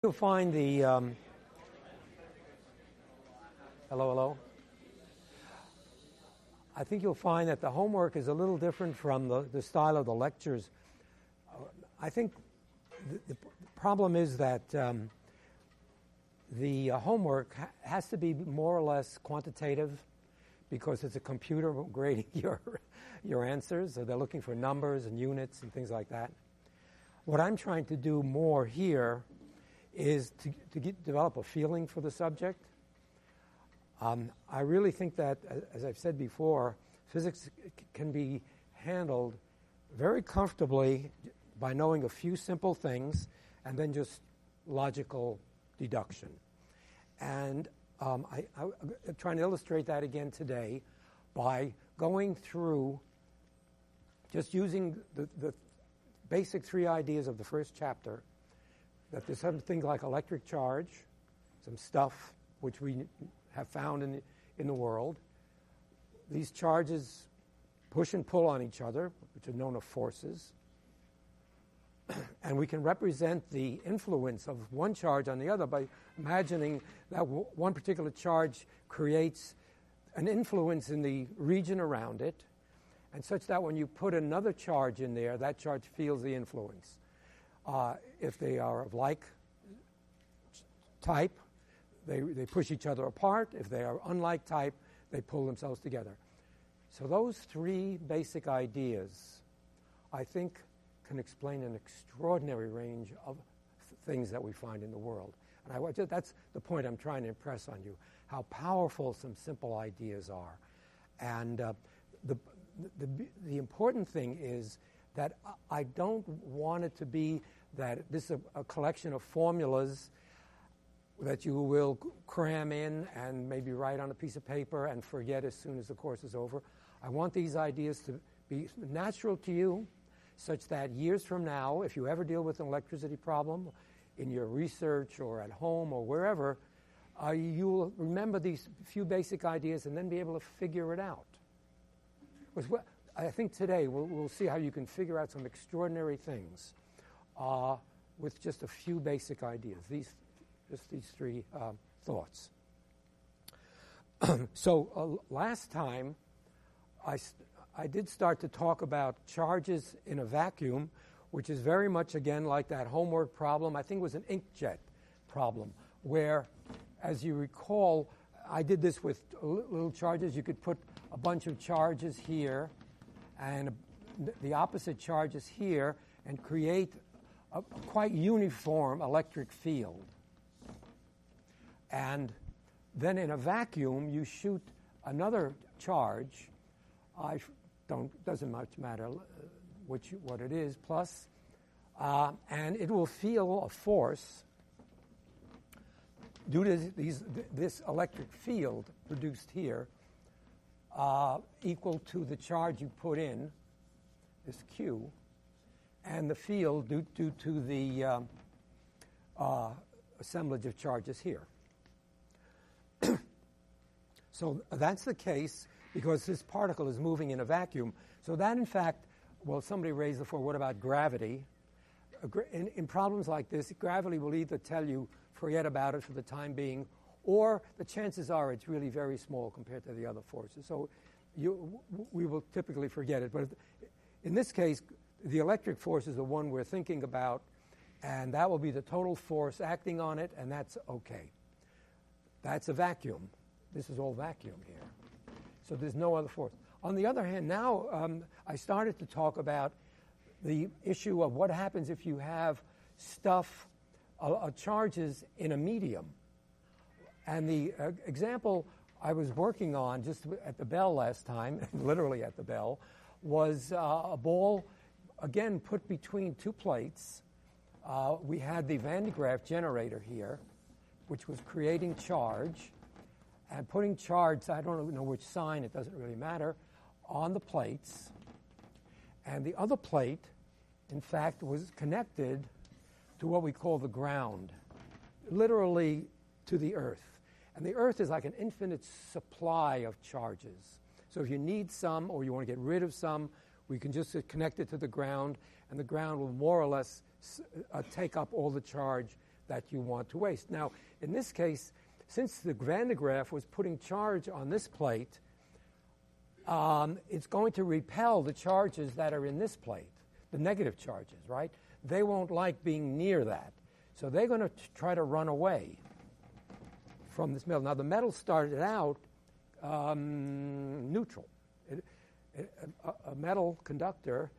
You'll find the hello. I think you'll find that the homework is a little different from the style of the lectures. I think the problem is that the homework has to be more or less quantitative because it's a computer grading your answers. So they're looking for numbers and units and things like that. What I'm trying to do more here is to develop a feeling for the subject. I really think that, as I've said before, physics can be handled very comfortably by knowing a few simple things and then just logical deduction. And I'm trying to illustrate that again today by going through just using the basic three ideas of the first chapter, that there's something like electric charge, some stuff which we have found in the world. These charges push and pull on each other, which are known as forces. And we can represent the influence of one charge on the other by imagining that one particular charge creates an influence in the region around it, and such that when you put another charge in there, that charge feels the influence. If they are of like type, they push each other apart. If they are unlike type, they pull themselves together. So those three basic ideas, I think, can explain an extraordinary range of things that we find in the world. And that's the point I'm trying to impress on you, how powerful some simple ideas are. And the important thing is that I don't want it to be that this is a collection of formulas that you will cram in and maybe write on a piece of paper and forget as soon as the course is over. I want these ideas to be natural to you, such that years from now, if you ever deal with an electricity problem in your research or at home or wherever, you'll remember these few basic ideas and then be able to figure it out. I think today we'll see how you can figure out some extraordinary things with just a few basic ideas. These three thoughts. So last time I did start to talk about charges in a vacuum, which is very much again like that homework problem. I think it was an inkjet problem where, as you recall, I did this with little charges. You could put a bunch of charges here and the opposite charges here and create a quite uniform electric field. And then in a vacuum, you shoot another charge. Doesn't much matter what it is, plus, and it will feel a force due to this electric field produced here, equal to the charge you put in, this Q, and the field due to the assemblage of charges here. So that's the case because this particle is moving in a vacuum. So that, in fact, well, somebody raised before, what about gravity? In problems like this, gravity will either tell you forget about it for the time being, or the chances are it's really very small compared to the other forces. So we will typically forget it. But in this case, the electric force is the one we're thinking about, and that will be the total force acting on it, and that's okay. That's a vacuum. This is all vacuum here. So there's no other force. On the other hand, now I started to talk about the issue of what happens if you have stuff, charges in a medium. And the example I was working on just at the Bell last time, literally at the Bell, was a ball, again, put between two plates. We had the Van de Graaff generator here, which was creating charge, and putting charge, I don't know which sign, it doesn't really matter, on the plates. And the other plate, in fact, was connected to what we call the ground, literally to the earth. And the earth is like an infinite supply of charges. So if you need some or you want to get rid of some, we can just connect it to the ground, and the ground will more or less take up all the charge that you want to waste. Now, in this case, since the Van de Graaff was putting charge on this plate, it's going to repel the charges that are in this plate, the negative charges, right? They won't like being near that. So they're going to try to run away from this metal. Now, the metal started out neutral. A metal conductor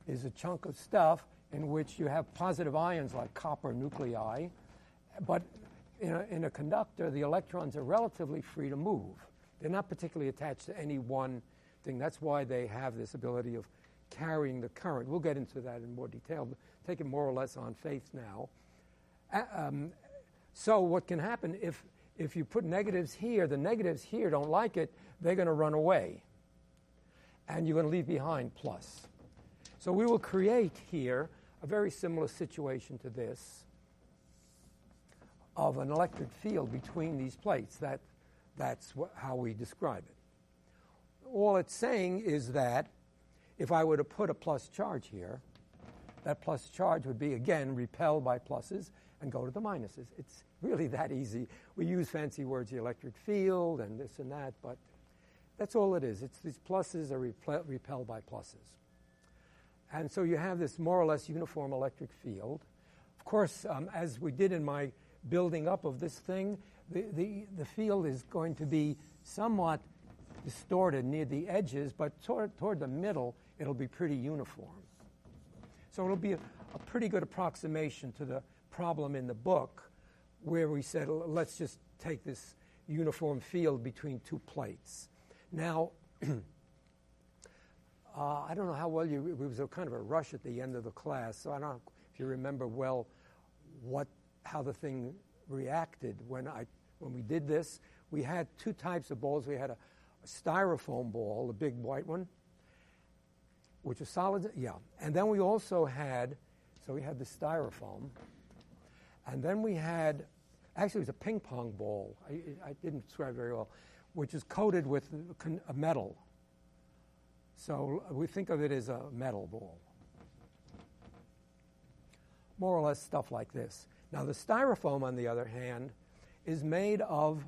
is a chunk of stuff in which you have positive ions like copper nuclei, but in a conductor, the electrons are relatively free to move. They're not particularly attached to any one thing. That's why they have this ability of carrying the current. We'll get into that in more detail, but take it more or less on faith now. So what can happen if you put negatives here, the negatives here don't like it, they're going to run away. And you're going to leave behind plus. So we will create here a very similar situation to this of an electric field between these plates. That's how we describe it. All it's saying is that if I were to put a plus charge here, that plus charge would be, again, repelled by pluses and go to the minuses. It's really that easy. We use fancy words, the electric field and this and that, but that's all it is. It's these pluses are repelled by pluses. And so you have this more or less uniform electric field. Of course, as we did in my building up of this thing, the field is going to be somewhat distorted near the edges, but toward the middle, it'll be pretty uniform. So it'll be a pretty good approximation to the problem in the book where we said, let's just take this uniform field between two plates. Now, I don't know how well it was a kind of a rush at the end of the class, so I don't know if you remember well how the thing reacted when we did this. We had two types of balls. We had a styrofoam ball, the big white one, which was solid, and then we also had, so we had the styrofoam, and then we had, actually it was a ping pong ball, I didn't describe it very well, which is coated with a metal. So we think of it as a metal ball. More or less stuff like this. Now the styrofoam, on the other hand, is made of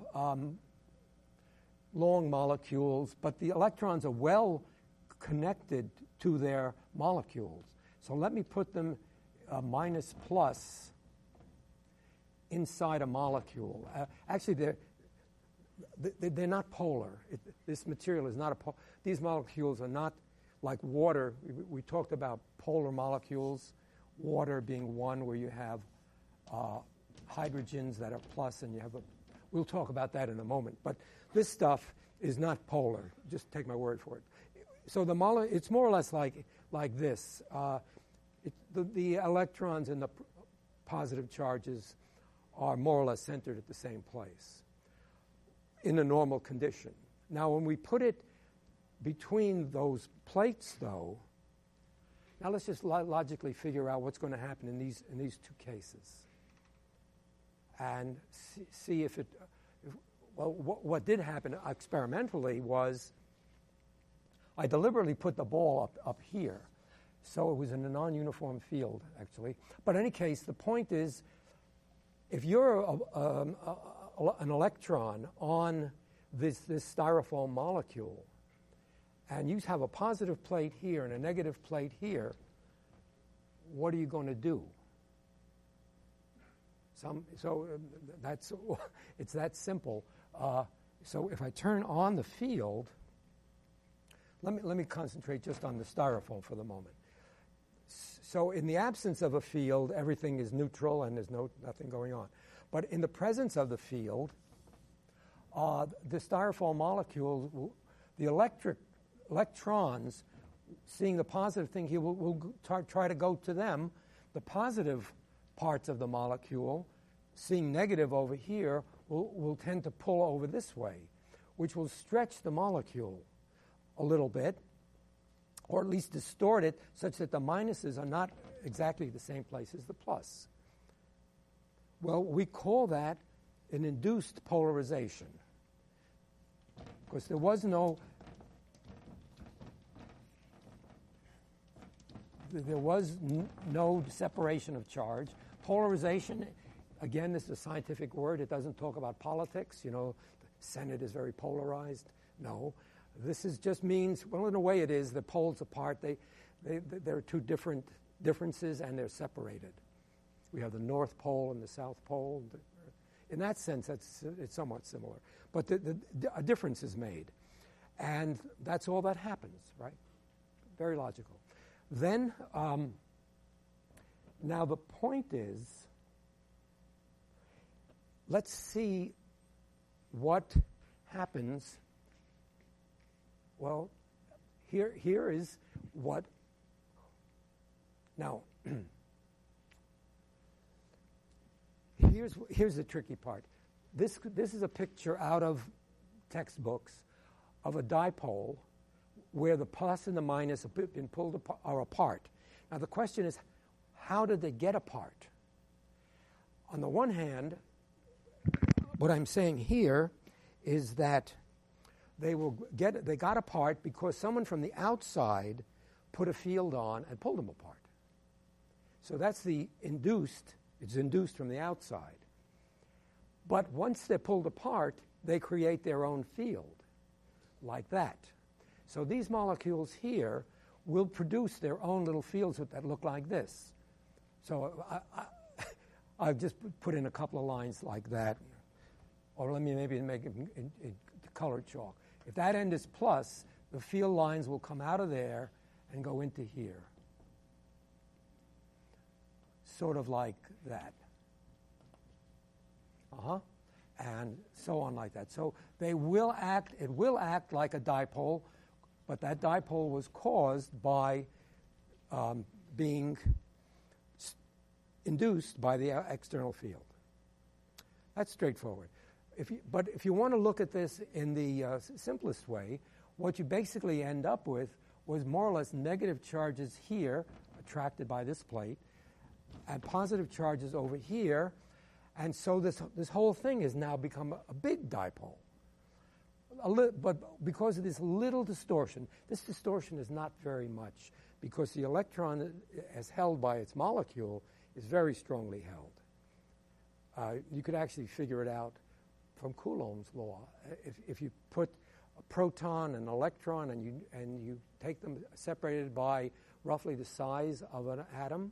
long molecules, but the electrons are well connected to their molecules. So let me put them minus plus inside a molecule. Actually, they're not polar. This material is not these molecules are not like water. We talked about polar molecules, water being one where you have hydrogens that are plus, and you have we'll talk about that in a moment. But this stuff is not polar. Just take my word for it. So it's more or less like this. The electrons and the positive charges are more or less centered at the same place in a normal condition. Now, when we put it between those plates, though, now let's just logically figure out what's going to happen in these two cases, and see if it. Well, what did happen experimentally was I deliberately put the ball up here, so it was in a non-uniform field, actually. But in any case, the point is, if you're an electron on this styrofoam molecule, and you have a positive plate here and a negative plate here, what are you going to do? It's that simple. So if I turn on the field, let me concentrate just on the styrofoam for the moment. So in the absence of a field, everything is neutral and there's nothing going on. But in the presence of the field, the styrofoam molecule, the electrons, seeing the positive thing here, will try to go to them. The positive parts of the molecule, seeing negative over here, will tend to pull over this way, which will stretch the molecule a little bit, or at least distort it such that the minuses are not exactly the same place as the plus. Well, we call that an induced polarization, because there was no separation of charge. Polarization Again, this is a scientific word. It doesn't talk about politics. You know, the Senate is very polarized. No. This is just means, well, in a way it is, the poles apart. There are two differences, and they're separated. We have the North Pole and the South Pole. In that sense, it's somewhat similar. But a difference is made. And that's all that happens, right? Very logical. Then, now the point is, let's see what happens. Well, here is what. Now, here's the tricky part. This is a picture out of textbooks of a dipole where the plus and the minus have been pulled apart. Now the question is, how did they get apart? On the one hand, what I'm saying here is that they got apart because someone from the outside put a field on and pulled them apart. So that's the induced. It's induced from the outside. But once they're pulled apart, they create their own field, like that. So these molecules here will produce their own little fields that look like this. So I've just put in a couple of lines like that. Or let me maybe make it in colored chalk. If that end is plus, the field lines will come out of there and go into here. Sort of like that. And so on like that. So it will act like a dipole, but that dipole was caused by being induced by the external field. That's straightforward. But if you want to look at this in the simplest way, what you basically end up with was more or less negative charges here, attracted by this plate, and positive charges over here, and so this whole thing has now become a big dipole. But because of this little distortion, this distortion is not very much, because the electron, as held by its molecule, is very strongly held. You could actually figure it out from Coulomb's law. If you put a proton and an electron and you take them separated by roughly the size of an atom,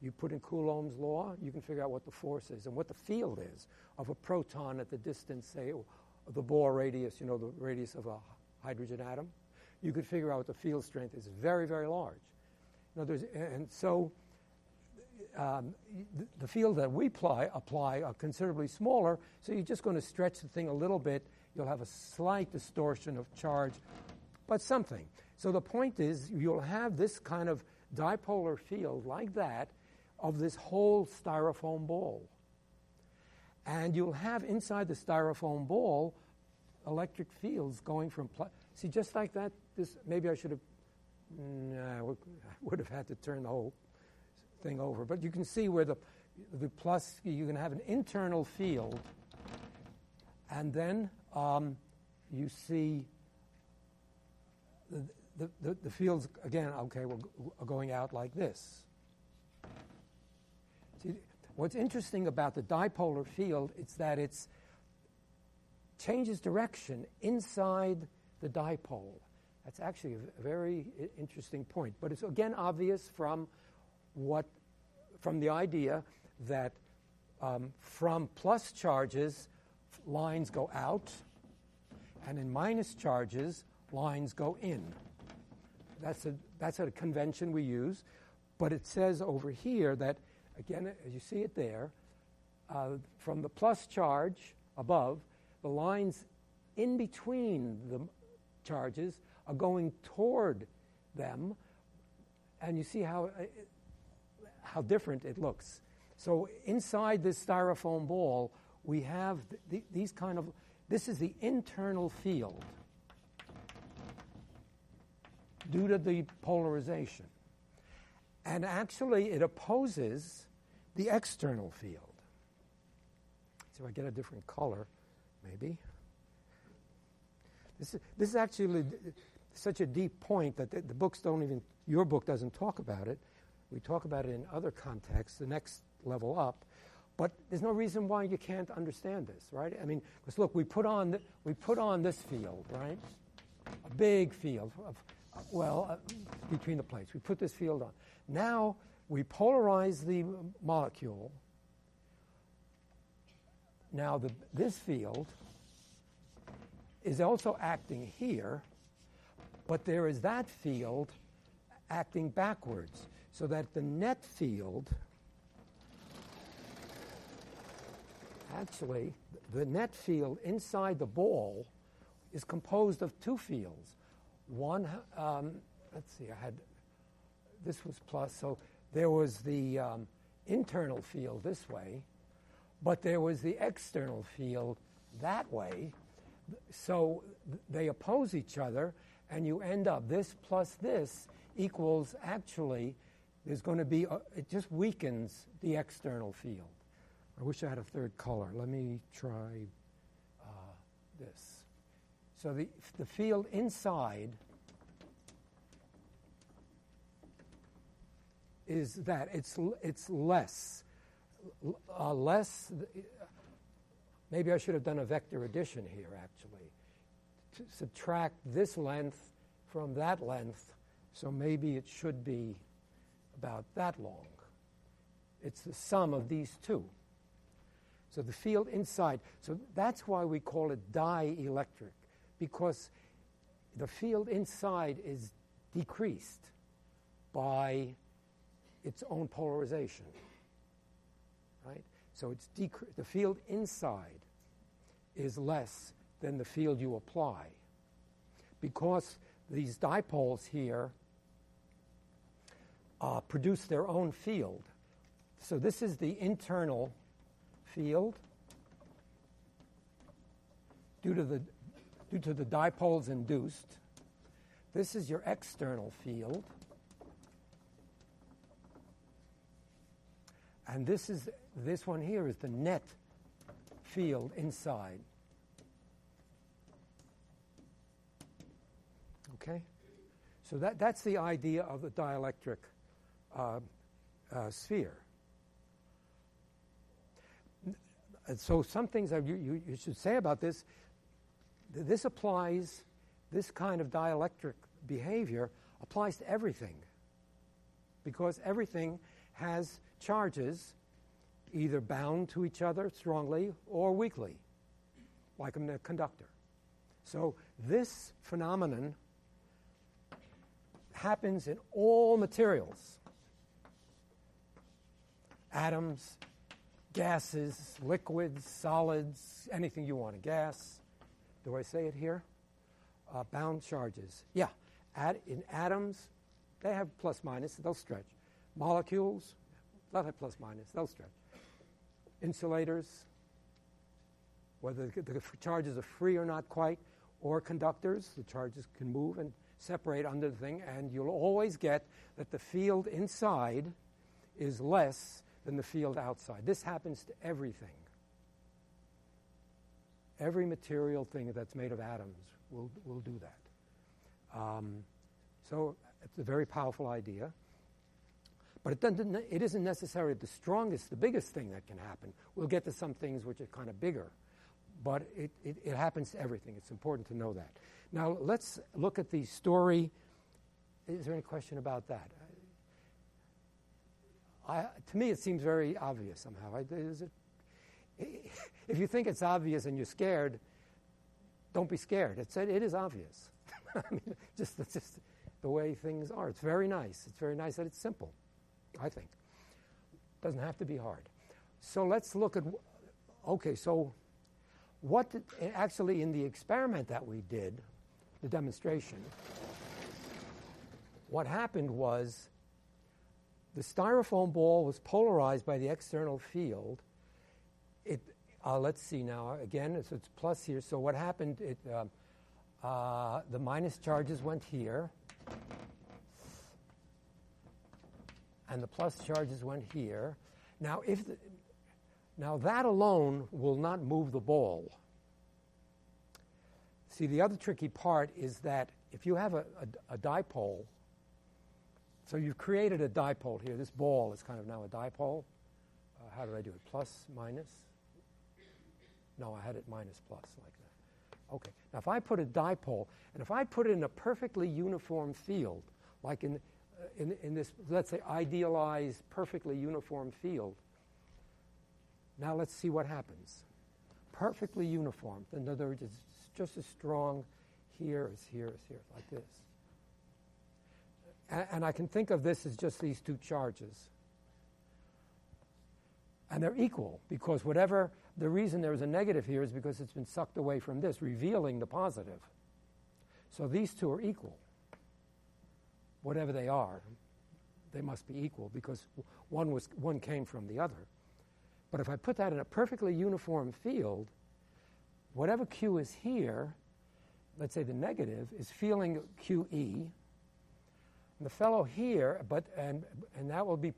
you put in Coulomb's law, you can figure out what the force is and what the field is of a proton at the distance, say, of the Bohr radius, you know, the radius of a hydrogen atom. You could figure out what the field strength is. Very, very large. The field that we apply are considerably smaller, so you're just going to stretch the thing a little bit. You'll have a slight distortion of charge, but something. So the point is, you'll have this kind of dipolar field like that of this whole styrofoam ball. And you'll have inside the styrofoam ball electric fields going from see, just like that. Maybe I should have. I would have had to turn the whole thing over. But you can see where the plus. You can have an internal field, and then you see the fields again. Okay, are going out like this. See, what's interesting about the dipolar field is that it changes direction inside the dipole. That's actually a very interesting point. But it's again obvious from the idea that from plus charges, lines go out, and in minus charges, lines go in. That's a convention we use. But it says over here that, again, as you see it there, from the plus charge above, the lines in between the charges are going toward them, and you see how different it looks. So inside this styrofoam ball, we have these kind of, this is the internal field due to the polarization. And actually, it opposes the external field. So if I get a different color, maybe. This is actually such a deep point that the books don't even, your book doesn't talk about it. We talk about it in other contexts, the next level up. But there's no reason why you can't understand this, right? I mean, because look, we put on this field, right? A big field between the plates. We put this field on. Now we polarize the molecule. Now this field is also acting here, but there is that field acting backwards, so that the net field, actually, the net field inside the ball is composed of two fields. One, let's see, this was plus, so there was the internal field this way, but there was the external field that way. So they oppose each other, and you end up this plus this equals, actually, there's going to be, it just weakens the external field. I wish I had a third color. Let me try this. So the field inside is that it's less. Maybe I should have done a vector addition here, actually, to subtract this length from that length, so maybe it should be about that long. It's the sum of these two. So the field inside, so that's why we call it dielectric, because the field inside is decreased by its own polarization, right? So it's the field inside is less than the field you apply, because these dipoles here produce their own field. So this is the internal field due to the dipoles induced. This is your external field, and this one here is the net field inside. Okay, so that's the idea of the dielectric sphere. And so some things that you should say about this. This applies, this kind of dielectric behavior applies to everything, because everything has charges either bound to each other strongly or weakly, like a conductor. So this phenomenon happens in all materials. Atoms, gases, liquids, solids, anything you want, a gas. Do I say it here? Bound charges. Yeah, in atoms, they have plus minus, they'll stretch. Molecules, they'll have plus minus, they'll stretch. Insulators, whether the charges are free or not quite, or conductors, the charges can move and separate under the thing, and you'll always get that the field inside is less than the field outside. This happens to everything. Every material thing that's made of atoms will do that. So it's a very powerful idea. But it isn't necessarily the strongest, the biggest thing that can happen. We'll get to some things which are kind of bigger. But it happens to everything. It's important to know that. Now, let's look at the story. Is there any question about that? To me, it seems very obvious somehow. If you think it's obvious and you're scared, don't be scared. It is obvious. I mean, it's just the way things are. It's very nice. It's very nice that it's simple, I think. Doesn't have to be hard. So let's look at, so what actually in the experiment that we did, the demonstration, what happened was the styrofoam ball was polarized by the external field. Let's see now, again, so it's plus here. So what happened, the minus charges went here, and the plus charges went here. Now, now that alone will not move the ball. See, the other tricky part is that if you have a dipole, so you've created a dipole here. This ball is kind of now a dipole. how did I do it? Plus, minus? No, I had it minus plus like that. Okay. Now, if I put a dipole, and if I put it in a perfectly uniform field, like in this, let's say, idealized, perfectly uniform field, now let's see what happens. Perfectly uniform. In other words, it's just as strong here as here as here, like this. And I can think of this as just these two charges. And they're equal, because the reason there's a negative here is because it's been sucked away from this, revealing the positive. So these two are equal. Whatever they are, they must be equal, because one came from the other. But if I put that in a perfectly uniform field, whatever Q is here, let's say the negative, is feeling QE. And the fellow here, and that will be,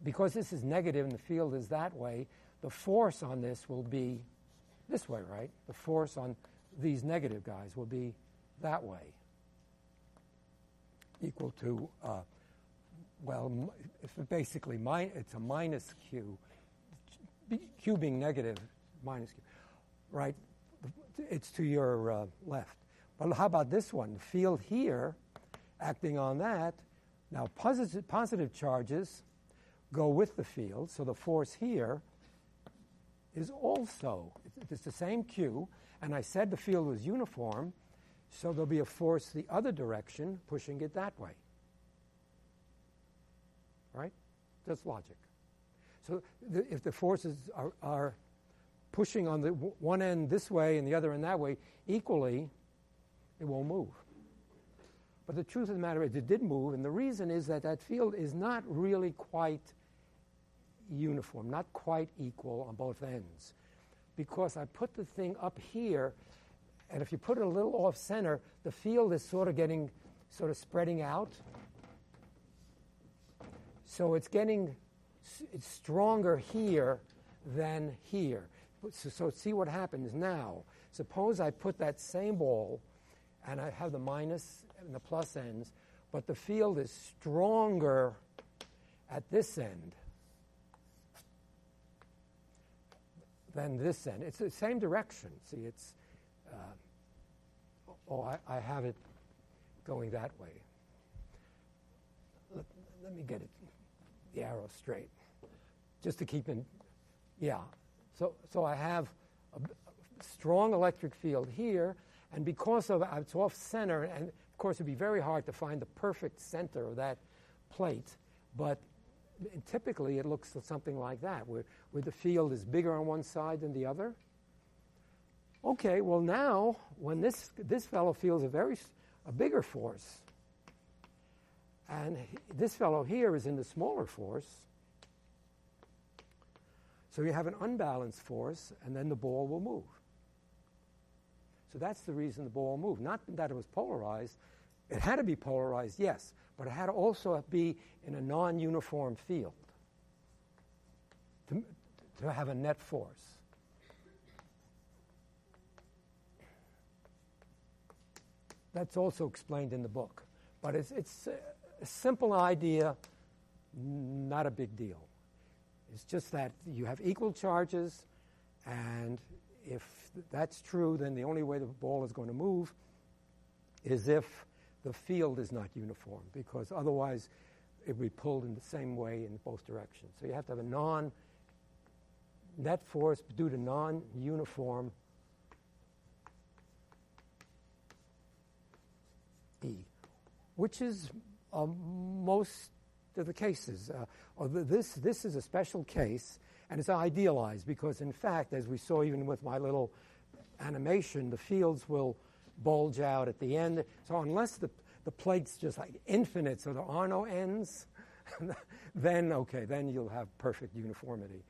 because this is negative and the field is that way, the force on this will be this way, right? The force on these negative guys will be that way, equal to, basically, it's a minus Q, Q being negative, minus Q, right? It's to your left. But how about this one? The field here, acting on that, now positive charges go with the field, so the force here is also, it's the same Q, and I said the field was uniform, so there'll be a force the other direction pushing it that way. Right? That's logic. So if the forces are pushing on the one end this way and the other end that way equally, it won't move. But the truth of the matter is it did move, and the reason is that field is not really quite uniform, not quite equal on both ends. Because I put the thing up here, and if you put it a little off center, the field is sort of spreading out. So it's stronger here than here. So see what happens now. Suppose I put that same ball, and I have the minus and the plus ends, but the field is stronger at this end than this end. It's the same direction. See, it's, I have it going that way. Let me get the arrow straight, just to keep in, yeah. So I have a strong electric field here, and because of it's off center, and of course it'd be very hard to find the perfect center of that plate, but typically it looks something like that, where the field is bigger on one side than the other. Okay, well now, when this fellow feels a bigger force, and this fellow here is in the smaller force, so you have an unbalanced force, and then the ball will move. So that's the reason the ball moved. Not that it was polarized. It had to be polarized, yes, but it had to also be in a non-uniform field to have a net force. That's also explained in the book. But it's a simple idea, not a big deal. It's just that you have equal charges, and if that's true, then the only way the ball is going to move is if the field is not uniform, because otherwise it would be pulled in the same way in both directions. So you have to have a net force due to non-uniform E, which is most of the cases. This is a special case, and it's idealized because, in fact, as we saw even with my little animation, the fields will bulge out at the end. So unless the plate's just like infinite, so there are no ends, then you'll have perfect uniformity.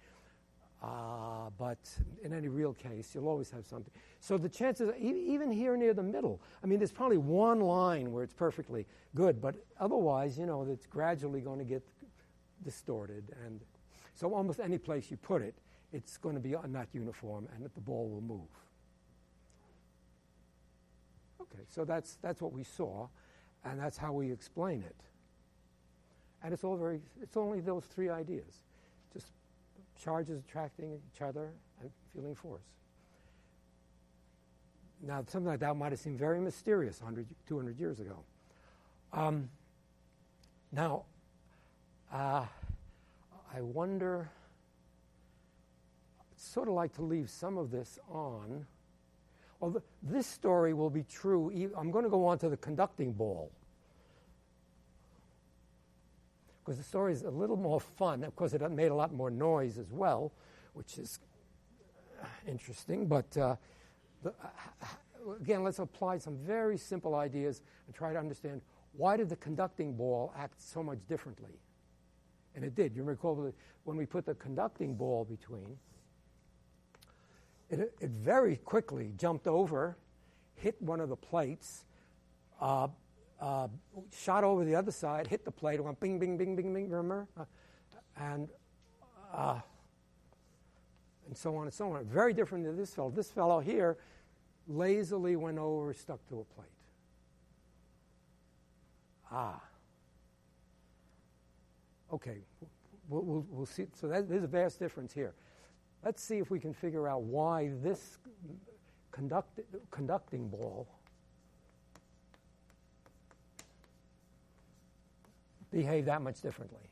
But in any real case, you'll always have something. So the chances, even here near the middle, I mean, there's probably one line where it's perfectly good, but otherwise, it's gradually going to get distorted. And so almost any place you put it, it's going to be not uniform, and the ball will move. Okay, so that's what we saw, and that's how we explain it. And it's only those three ideas. Just charges attracting each other and feeling force. Now, something like that might have seemed very mysterious 100, 200 years ago. Now, I wonder, I'd sort of like to leave some of this on. Well, this story will be true. I'm going to go on to the conducting ball, because the story is a little more fun. Of course, it made a lot more noise as well, which is interesting. But again, let's apply some very simple ideas and try to understand why did the conducting ball act so much differently? And it did. You recall that when we put the conducting ball between, it very quickly jumped over, hit one of the plates, shot over the other side, hit the plate, went bing, bing, bing, bing, bing, remember? And so on and so on. Very different than this fellow. This fellow here lazily went over, stuck to a plate. Okay, we'll see. So there's a vast difference here. Let's see if we can figure out why this conducting ball behaved that much differently.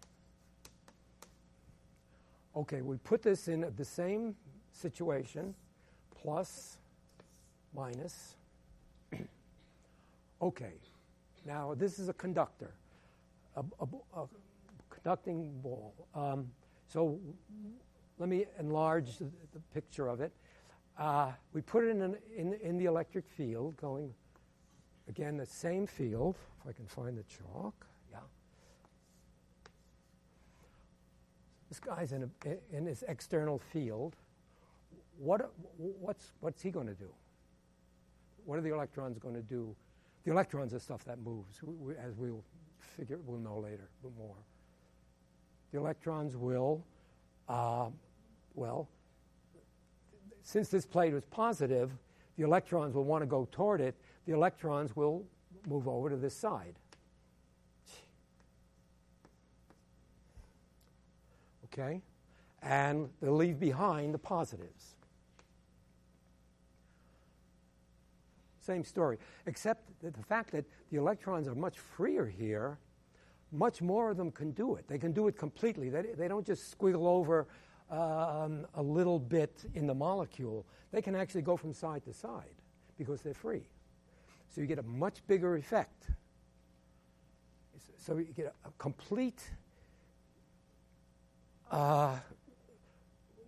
Okay, we put this in the same situation, plus, minus. Okay, now this is a conductor, a conducting ball. So let me enlarge the picture of it. We put it in the electric field, going, again, the same field, if I can find the chalk. Yeah. This guy's in his external field. What's he going to do? What are the electrons going to do? The electrons are stuff that moves, as we'll know later a bit more. The electrons will, since this plate was positive, the electrons will want to go toward it. The electrons will move over to this side. Okay? And they'll leave behind the positives. Same story, except that the fact that the electrons are much freer here, much more of them can do it. They can do it completely. They don't just squiggle over a little bit in the molecule. They can actually go from side to side because they're free. So you get a much bigger effect. So you get a complete, well,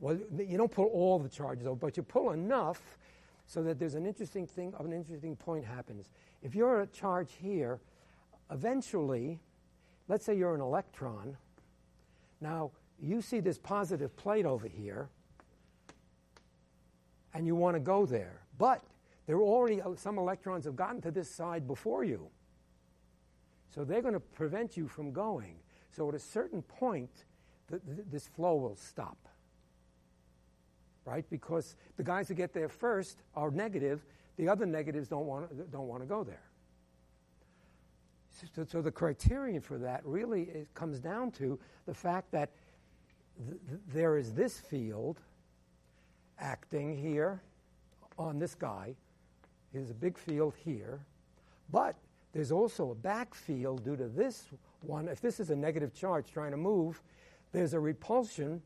you don't pull all the charges over, but you pull enough so that there's an interesting point happens. If you're a charge here, eventually, let's say you're an electron. Now, you see this positive plate over here, and you want to go there. But there are already some electrons have gotten to this side before you. So they're going to prevent you from going. So at a certain point, this flow will stop. Right? Because the guys who get there first are negative. The other negatives don't want to go there. So the criterion for that really comes down to the fact that there is this field acting here on this guy. There's a big field here. But there's also a back field due to this one. If this is a negative charge trying to move, there's a repulsion.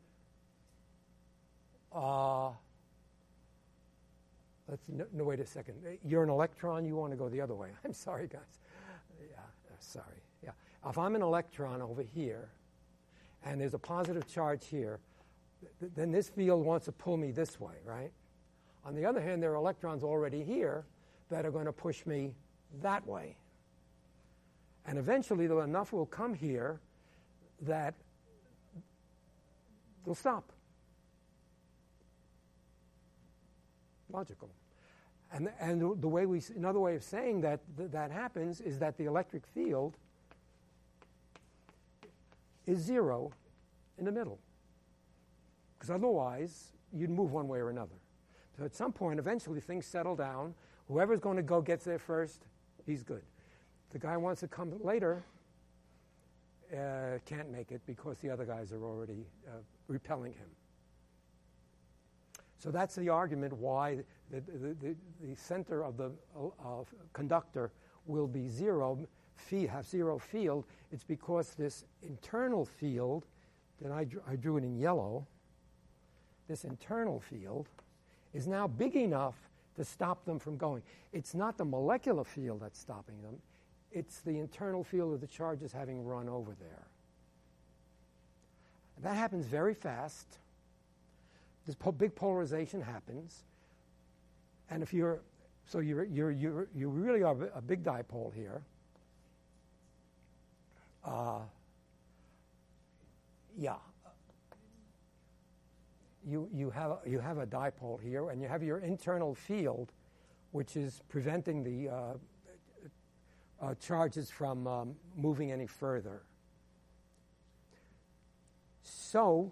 Wait a second. You're an electron, you want to go the other way. I'm sorry, guys. Yeah, sorry. Yeah. If I'm an electron over here, and there's a positive charge here, then this field wants to pull me this way, right? On the other hand, there are electrons already here that are going to push me that way. And eventually, enough will come here that they'll stop. Logical. And the way another way of saying that happens is that the electric field is zero in the middle. Because otherwise, you'd move one way or another. So at some point, eventually, things settle down. Whoever's going to go gets there first, he's good. The guy wants to come later, can't make it because the other guys are already repelling him. So that's the argument why the center of the conductor will be zero, have zero field. It's because this internal field, that I drew it in yellow, this internal field is now big enough to stop them from going. It's not the molecular field that's stopping them. It's the internal field of the charges having run over there. That happens very fast. This big polarization happens, and if you really are a big dipole here. You have a dipole here, and you have your internal field, which is preventing the charges from moving any further. So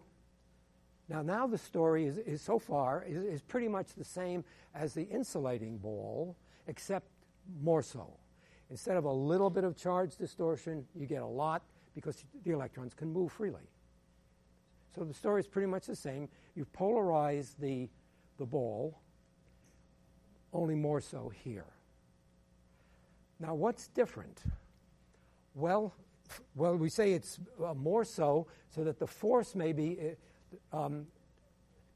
now the story is so far is pretty much the same as the insulating ball, except more so. Instead of a little bit of charge distortion, you get a lot because the electrons can move freely. So the story is pretty much the same. You polarize the ball, only more so here. Now, what's different? Well, we say it's more so that the force may be,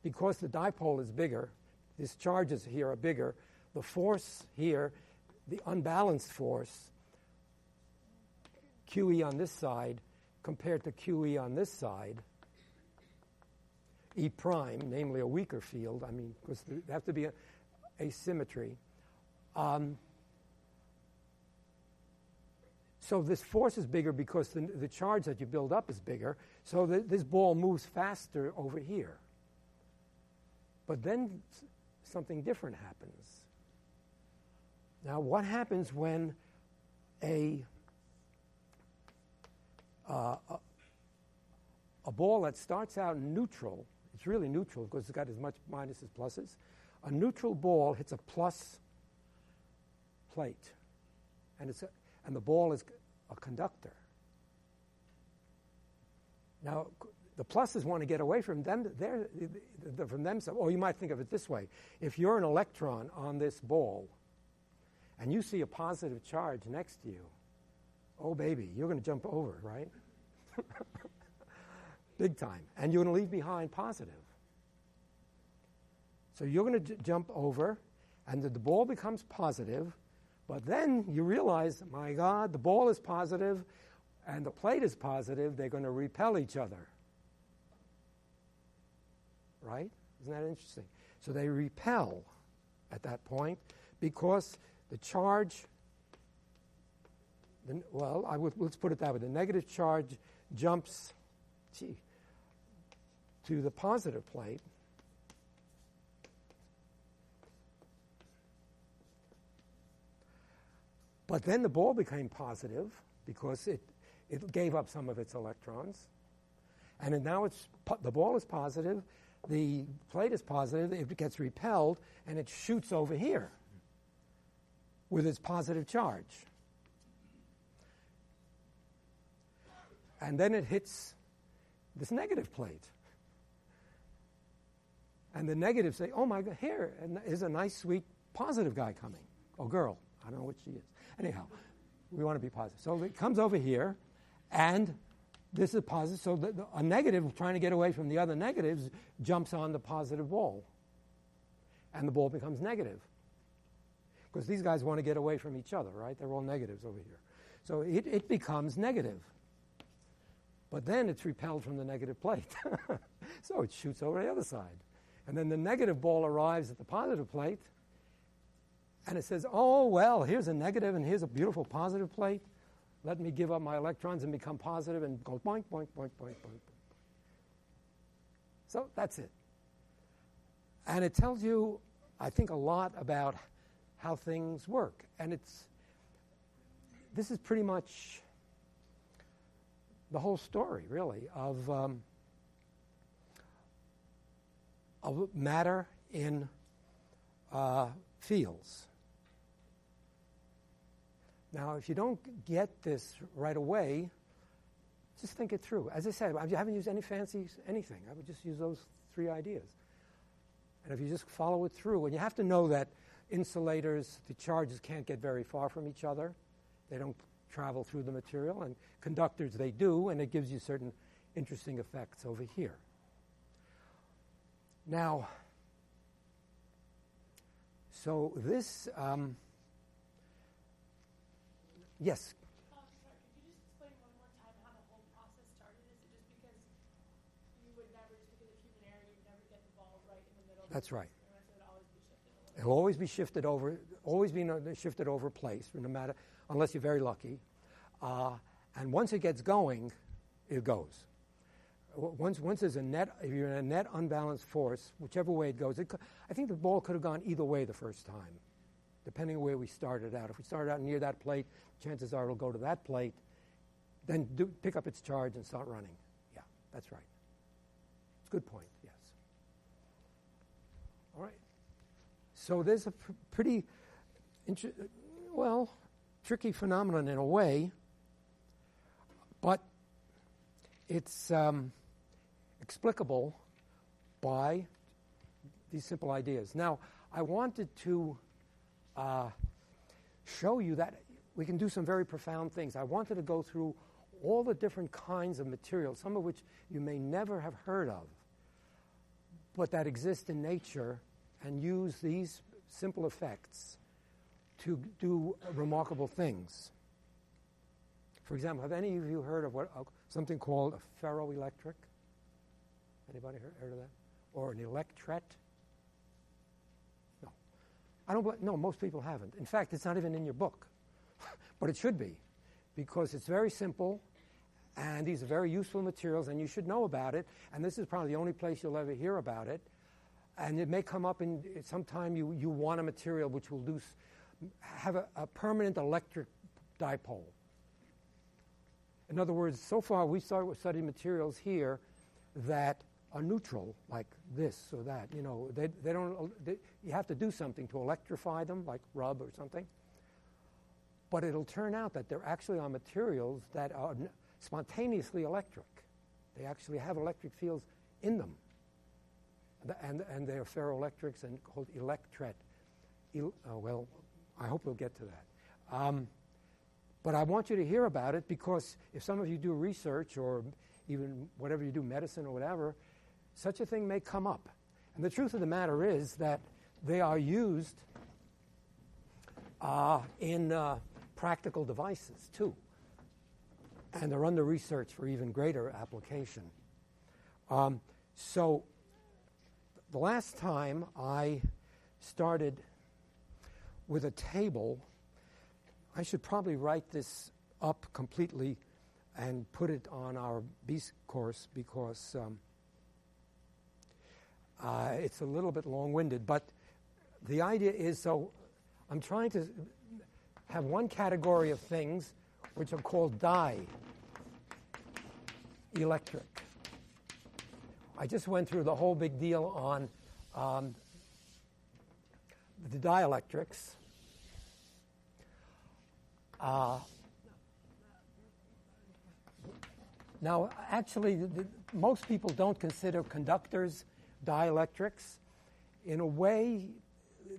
because the dipole is bigger, these charges here are bigger, the force here, the unbalanced force, QE on this side compared to QE on this side, E prime, namely a weaker field, because there have to be asymmetry. So this force is bigger because the charge that you build up is bigger, so this ball moves faster over here. But then something different happens. Now, what happens when a ball that starts out neutral, it's really neutral because it's got as much minuses as pluses, a neutral ball hits a plus plate, and the ball is a conductor. Now, the pluses want to get away from them. So you might think of it this way. If you're an electron on this ball and you see a positive charge next to you, oh, baby, you're going to jump over, right? Big time. And you're going to leave behind positive. So you're going to jump over, and the ball becomes positive, but then you realize, my God, the ball is positive, and the plate is positive. They're going to repel each other. Right? Isn't that interesting? So they repel at that point because the charge, let's put it that way. The negative charge jumps to the positive plate. But then the ball became positive because it gave up some of its electrons. And now the ball is positive, the plate is positive, it gets repelled, and it shoots over here with its positive charge. And then it hits this negative plate. And the negatives say, oh my God, here is a nice, sweet, positive guy coming. Or girl. I don't know what she is. Anyhow, we want to be positive. So it comes over here, and this is positive. So a negative trying to get away from the other negatives jumps on the positive ball. And the ball becomes negative. Because these guys want to get away from each other, right? They're all negatives over here. So it becomes negative. But then it's repelled from the negative plate. So it shoots over the other side. And then the negative ball arrives at the positive plate, and it says, oh, well, here's a negative and here's a beautiful positive plate. Let me give up my electrons and become positive and go boink, boink, boink, boink, boink. So that's it. And it tells you, I think, a lot about how things work. And this is pretty much the whole story, really, of matter in fields. Now, if you don't get this right away, just think it through. As I said, I haven't used any fancy anything. I would just use those three ideas. And if you just follow it through, and you have to know that insulators, the charges can't get very far from each other. They don't travel through the material, and conductors, they do, and it gives you certain interesting effects over here. Now, so this, yes? Sorry, could you just explain one more time how the whole process started? Is it just because you would never, just because of human error, you would never get the ball right in the middle? That's right. So it would always be shifted a little? It'll always be shifted over, always be shifted over place, no matter, unless you're very lucky. And once it gets going, it goes. Once there's a net, if you're in a net unbalanced force, whichever way it goes, I think the ball could have gone either way the first time, depending on where we started out. If we started out near that plate, chances are it'll go to that plate, then pick up its charge and start running. Yeah, that's right. It's a good point, yes. All right. So there's a pretty, tricky phenomenon in a way, but it's explicable by these simple ideas. Now, I wanted to show you that we can do some very profound things. I wanted to go through all the different kinds of materials, some of which you may never have heard of, but that exist in nature, and use these simple effects to do remarkable things. For example, have any of you heard of something called a ferroelectric? Anybody heard of that? Or an electret? No, most people haven't. In fact, it's not even in your book. But it should be, because it's very simple, and these are very useful materials, and you should know about it. And this is probably the only place you'll ever hear about it. And it may come up in sometime you want a material which will have a permanent electric dipole. In other words, so far we studied materials here that are neutral, like this or that. You know, you have to do something to electrify them, like rub or something. But it'll turn out that there actually are materials that are spontaneously electric. They actually have electric fields in them. And they are ferroelectrics and called electret. I hope we'll get to that. But I want you to hear about it, because if some of you do research, or even whatever you do, medicine or whatever, such a thing may come up. And the truth of the matter is that they are used in practical devices too. And they're under research for even greater application. So the last time I started with a table, I should probably write this up completely and put it on our BEAST course, because it's a little bit long-winded. But the idea is, so I'm trying to have one category of things which are called dielectric. I just went through the whole big deal on the dielectrics. Now, actually, most people don't consider conductors dielectrics. In a way,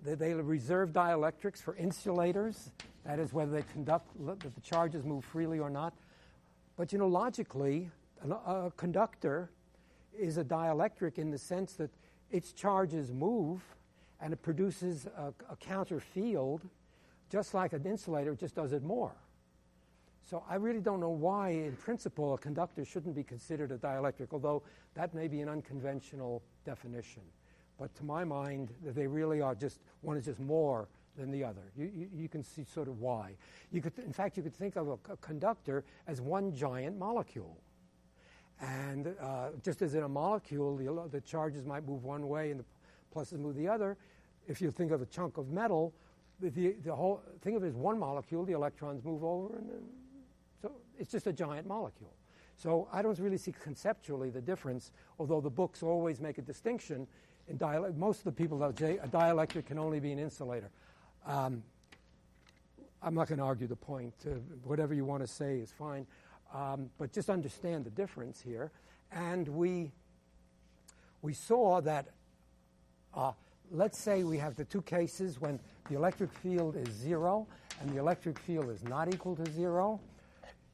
they reserve dielectrics for insulators. That is, whether they conduct, that the charges move freely or not. But, logically, a conductor is a dielectric in the sense that its charges move, and it produces a counter field, just like an insulator, just does it more. So I really don't know why, in principle, a conductor shouldn't be considered a dielectric, although that may be an unconventional definition. But to my mind, they really are just, one is just more than the other. You can see sort of why. In fact, you could think of a conductor as one giant molecule. And just as in a molecule, the charges might move one way and the pluses move the other. If you think of a chunk of metal, the whole think of it as one molecule, the electrons move over, and then, so it's just a giant molecule. So I don't really see conceptually the difference, although the books always make a distinction. In most of the people that say a dielectric can only be an insulator. I'm not going to argue the point. Whatever you want to say is fine. But just understand the difference here. And we saw that Let's say we have the two cases when the electric field is 0 and the electric field is not equal to 0.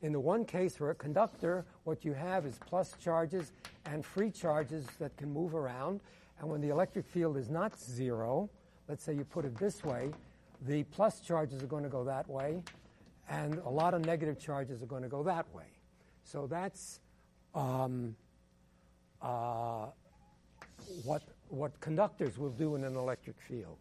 In the one case, for a conductor, what you have is plus charges and free charges that can move around. And when the electric field is not 0, let's say you put it this way, the plus charges are going to go that way, and a lot of negative charges are going to go that way. So that's what conductors will do in an electric field.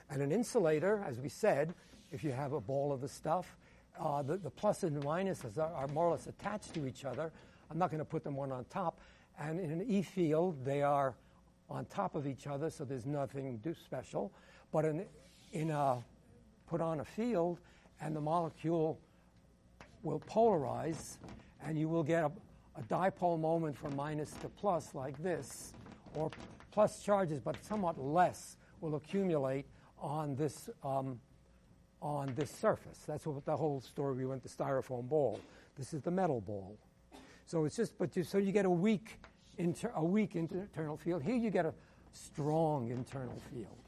And an insulator, as we said, if you have a ball of the stuff, the plus and minuses are more or less attached to each other. I'm not going to put them one on top. And in an E field, they are on top of each other, so there's nothing special. But put on a field, and the molecule will polarize, and you will get a dipole moment from minus to plus like this, or plus charges, but somewhat less, will accumulate on this surface. That's what the whole story. We went to styrofoam ball. This is the metal ball. So it's just, so you get a weak internal field. Here you get a strong internal field.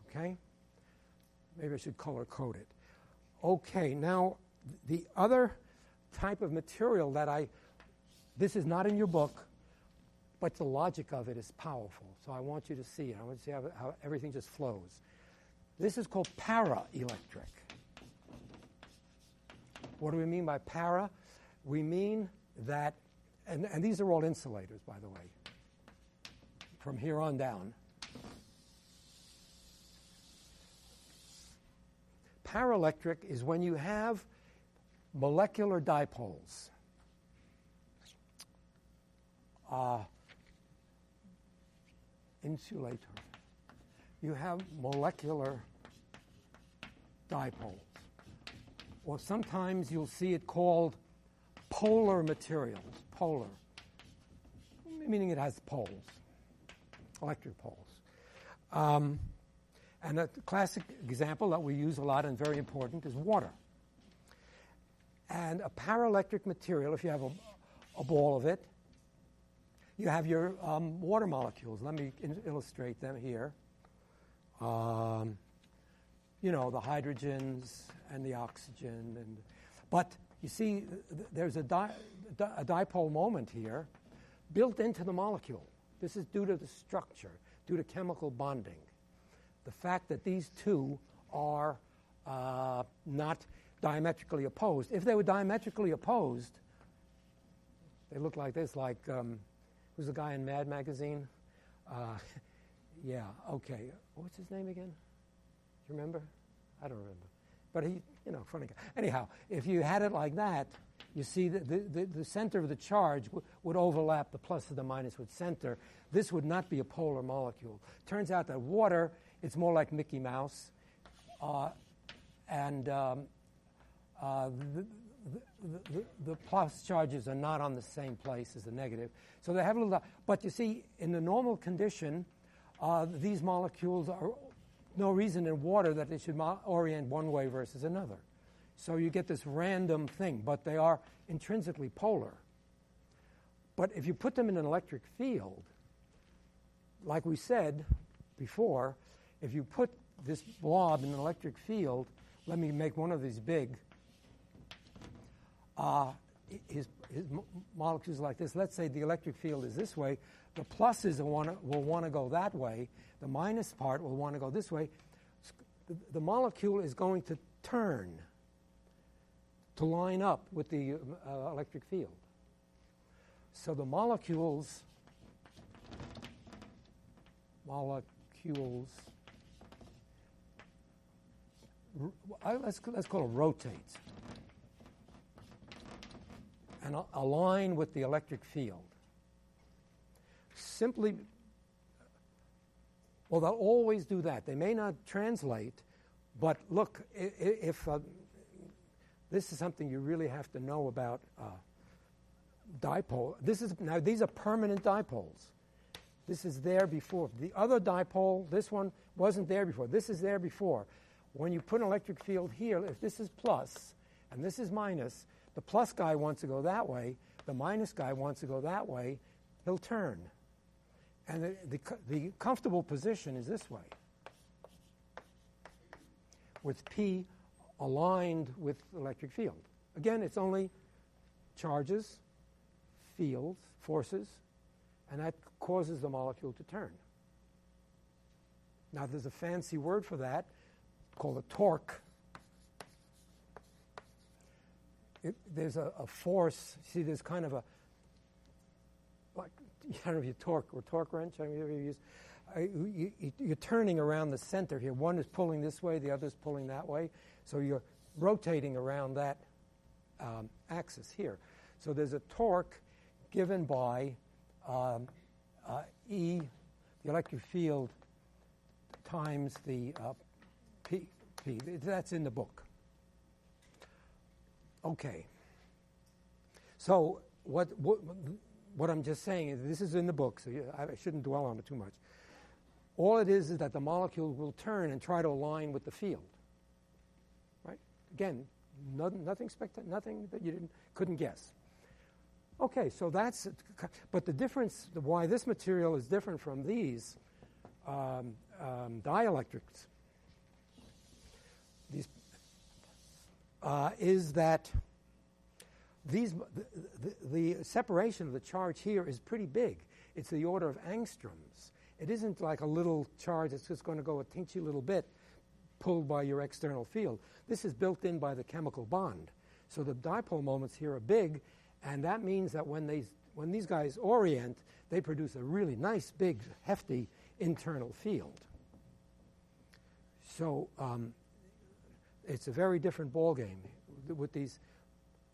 Okay? Maybe I should color code it. Okay, now the other type of material this is not in your book, but the logic of it is powerful. So I want you to see it. I want you to see how everything just flows. This is called para-electric. What do we mean by para? We mean that, and these are all insulators, by the way, from here on down. Para-electric is when you have molecular dipoles. Insulator. You have molecular dipoles. Or sometimes you'll see it called polar materials. Polar, meaning it has poles, electric poles. And a classic example that we use a lot and very important is water. And a paraelectric material, if you have a ball of it, you have your water molecules. Let me illustrate them here. The hydrogens and the oxygen. But you see, there's a dipole moment here built into the molecule. This is due to the structure, due to chemical bonding. The fact that these two are not diametrically opposed. If they were diametrically opposed, they look like this, like, who's the guy in Mad Magazine? Yeah, okay. What's his name again? Do you remember? I don't remember. But he, funny guy. Anyhow, if you had it like that, you see that the center of the charge would overlap, the plus and the minus would center. This would not be a polar molecule. Turns out that water, it's more like Mickey Mouse. The plus charges are not on the same place as the negative. So they have a little, but you see, in the normal condition, these molecules are no reason in water that they should orient one way versus another. So you get this random thing, but they are intrinsically polar. But if you put them in an electric field, like we said before, if you put this blob in an electric field, let me make one of these big, his molecules like this. Let's say the electric field is this way. The pluses will want to go that way. The minus part will want to go this way. The molecule is going to turn to line up with the electric field. So the molecules, let's call it rotate, and align with the electric field. Simply, well, they'll always do that. They may not translate, but look, if this is something you really have to know about dipole. Now these are permanent dipoles. This is there before. The other dipole, this one, wasn't there before. This is there before. When you put an electric field here, if this is plus and this is minus, the plus guy wants to go that way, the minus guy wants to go that way, he'll turn. And the comfortable position is this way, with P aligned with the electric field. Again, it's only charges, fields, forces, and that causes the molecule to turn. Now, there's a fancy word for that called a torque. There's a force. See, there's kind of a, like, I don't know if you torque or torque wrench. I mean, you're turning around the center here. One is pulling this way, the other is pulling that way. So you're rotating around that axis here. So there's a torque given by E, the electric field, times the P. That's in the book. Okay. So what I'm just saying is this is in the book, so I shouldn't dwell on it too much. All it is that the molecule will turn and try to align with the field. Right? Again, nothing that you couldn't guess. Okay, so that's, but the difference, why this material is different from these dielectrics, is that the separation of the charge here is pretty big. It's the order of angstroms. It isn't like a little charge that's just going to go a teensy little bit pulled by your external field. This is built in by the chemical bond. So the dipole moments here are big, and that means that when these guys orient, they produce a really nice, big, hefty internal field. So it's a very different ballgame with these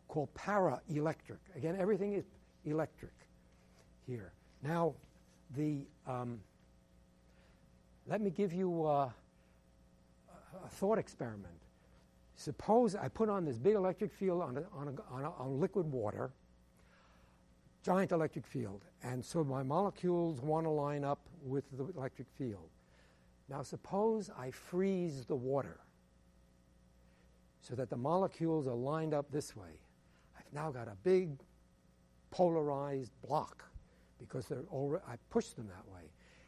called para-electric. Again, everything is electric here. Now, let me give you a thought experiment. Suppose I put on this big electric field on liquid water, giant electric field, and so my molecules want to line up with the electric field. Now, suppose I freeze the water so that the molecules are lined up this way. I've now got a big polarized block because I pushed them that way.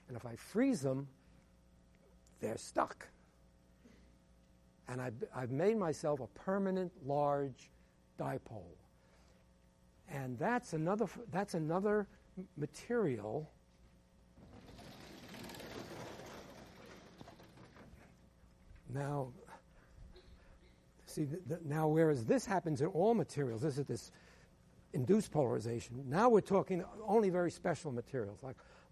And if I freeze them, they're stuck. And I've made myself a permanent large dipole. And that's another material. Now, see, now whereas this happens in all materials, this is this induced polarization. Now we're talking only very special materials,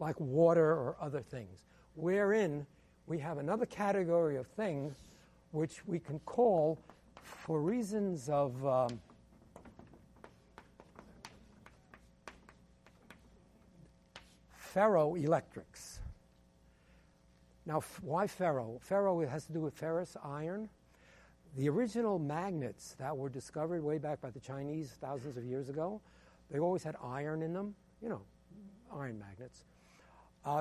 like water or other things, wherein we have another category of things which we can call, for reasons of ferroelectrics. Now, why ferro? Ferro has to do with ferrous, iron. The original magnets that were discovered way back by the Chinese thousands of years ago, they always had iron in them, iron magnets.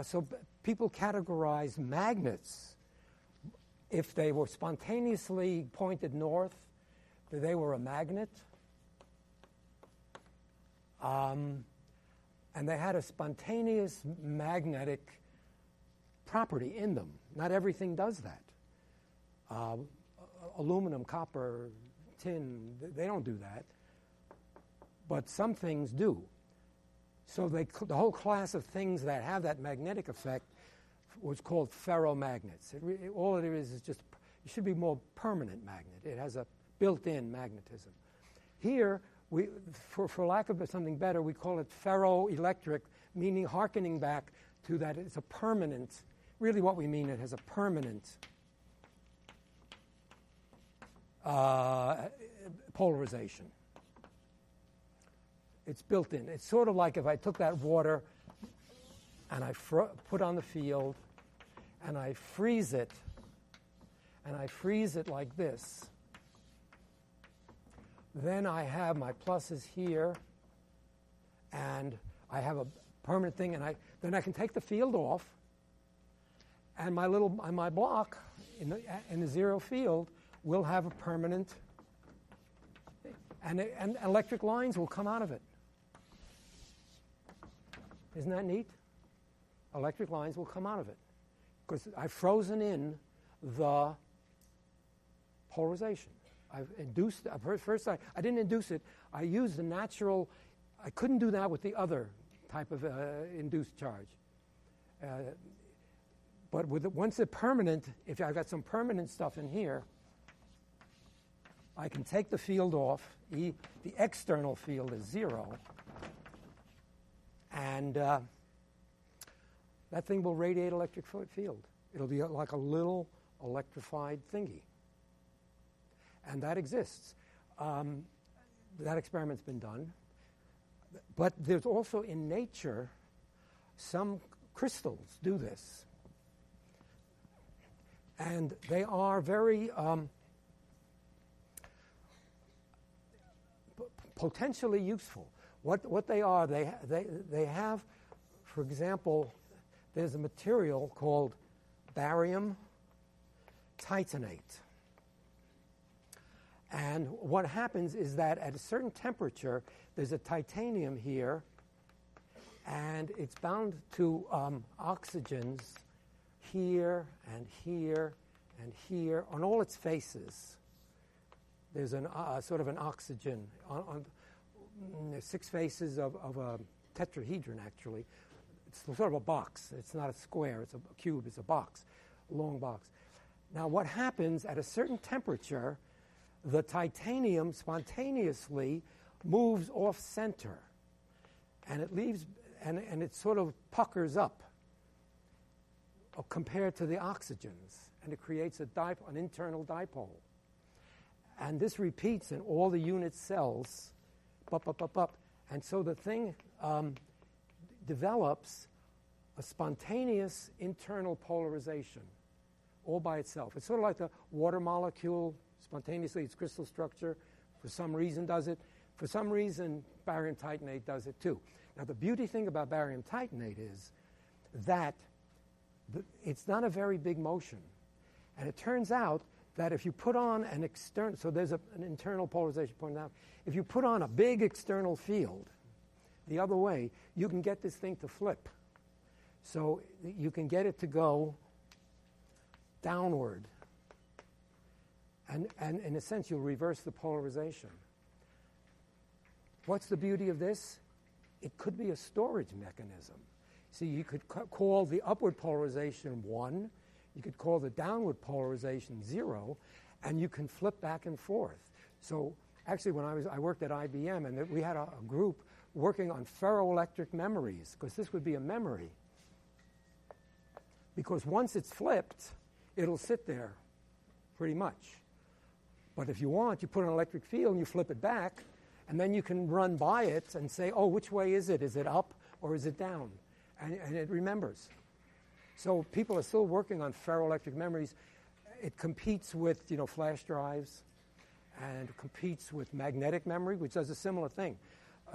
So people categorize magnets, if they were spontaneously pointed north, they were a magnet. And they had a spontaneous magnetic property in them. Not everything does that. Aluminum, copper, tin, they don't do that. But some things do. So the whole class of things that have that magnetic effect was called ferromagnets. All it is just, it should be more permanent magnet. It has a built-in magnetism. Here, for lack of something better, we call it ferroelectric, meaning hearkening back to that it's a permanent, really what we mean, it has a permanent polarization. It's built in. It's sort of like if I took that water and I put on the field and I freeze it, like this. Then I have my pluses here, and I have a permanent thing, and then I can take the field off, and my block in the zero field will have a permanent, and electric lines will come out of it. Isn't that neat? electric lines will come out of it because I've frozen in the polarization. I've induced, first I didn't induce it, I used the natural, I couldn't do that with the other type of induced charge. But once it's permanent, if I've got some permanent stuff in here, I can take the field off. The external field is 0. And that thing will radiate electric field. It'll be like a little electrified thingy. And that exists. That experiment's been done. But there's also in nature, some crystals do this. And they are very potentially useful. What they are, they have, for example, there's a material called barium titanate. And what happens is that at a certain temperature, there's a titanium here, and it's bound to oxygens here and here and here on all its faces. There's sort of an oxygen on 6 faces of a tetrahedron, actually. It's sort of a box. It's not a square. It's a cube. It's a box, a long box. Now, what happens at a certain temperature, the titanium spontaneously moves off center, and it leaves, and it sort of puckers up compared to the oxygens, and it creates an internal dipole. And this repeats in all the unit cells, up. And so the thing develops a spontaneous internal polarization all by itself. It's sort of like the water molecule, spontaneously, its crystal structure, for some reason does it. For some reason, barium titanate does it too. Now, the beauty thing about barium titanate is that it's not a very big motion. And it turns out that if you put on an external, so there's an internal polarization pointed out, if you put on a big external field the other way, you can get this thing to flip. So you can get it to go downward. And in a sense, you'll reverse the polarization. What's the beauty of this? It could be a storage mechanism. See, you could call the upward polarization 1, you could call the downward polarization 0, and you can flip back and forth. So actually, when I worked at IBM, and we had a group working on ferroelectric memories, because this would be a memory. Because once it's flipped, it'll sit there pretty much. But if you want, you put an electric field and you flip it back, and then you can run by it and say, oh, which way is it? Is it up or is it down? And it remembers. So people are still working on ferroelectric memories. It competes with, flash drives, and competes with magnetic memory, which does a similar thing,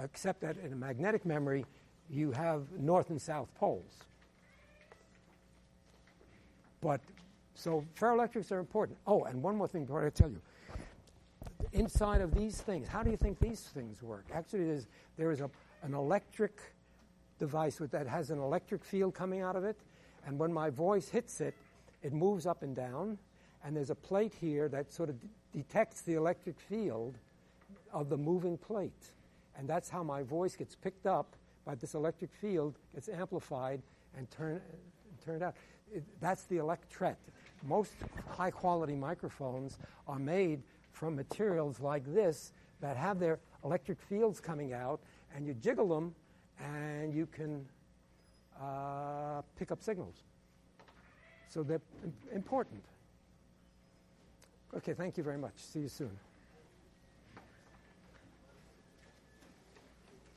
except that in a magnetic memory, you have north and south poles. But so ferroelectrics are important. Oh, and one more thing before I tell you. Inside of these things, how do you think these things work? Actually, there is an electric device that has an electric field coming out of it, and when my voice hits it, it moves up and down, and there's a plate here that sort of detects the electric field of the moving plate, and that's how my voice gets picked up by this electric field, gets amplified, and turned out. That's the electret. Most high-quality microphones are made from materials like this that have their electric fields coming out, and you jiggle them, and you can pick up signals. So they're important. Okay, thank you very much. See you soon.